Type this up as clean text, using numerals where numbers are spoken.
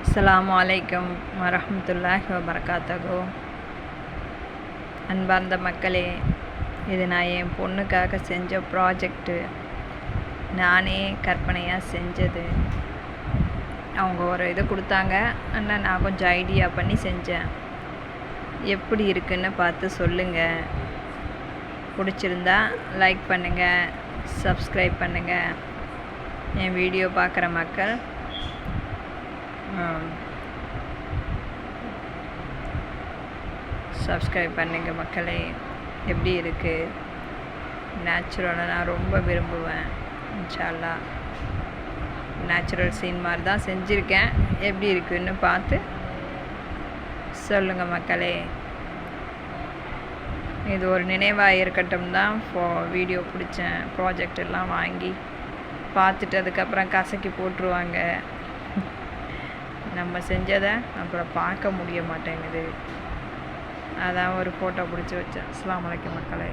அஸ்ஸலாமு அலைக்கும் வரஹ்மத்துல்லாஹி வபரகாத்துஹு. அன்பார்ந்த மக்களே, இது நான் என் பொண்ணுக்காக செஞ்ச ப்ராஜெக்டு. நானே கற்பனையாக செஞ்சது. அவங்க ஒரு இது கொடுத்தாங்க, ஆனால் நான் கொஞ்சம் ஐடியா பண்ணி செஞ்சேன். எப்படி இருக்குன்னு பார்த்து சொல்லுங்கள். பிடிச்சிருந்தா லைக் பண்ணுங்கள், சப்ஸ்கிரைப் பண்ணுங்கள். என் வீடியோ பார்க்குற மக்கள் சப்ஸ்கிரைப் பண்ணுங்க மக்களே. எப்படி இருக்குது? நேச்சுரலை நான் ரொம்ப விரும்புவேன். இன்ஷா அல்லாஹ் நேச்சுரல் சீன் மாதிரி தான் செஞ்சுருக்கேன். எப்படி இருக்குன்னு பார்த்து சொல்லுங்கள் மக்களே. இது ஒரு நினைவாக இருக்கட்டும் தான் வீடியோ பிடிச்சேன். ப்ராஜெக்ட் எல்லாம் வாங்கி பார்த்துட்டு அதுக்கப்புறம் கசக்கி போட்டுருவாங்க. நம்ம செஞ்சதை அப்புறம் பார்க்க முடிய மாட்டேங்குது. அதான் ஒரு ஃபோட்டோ பிடிச்சி வச்சேன். அஸ்ஸலாமு அலைக்கும் மக்களே.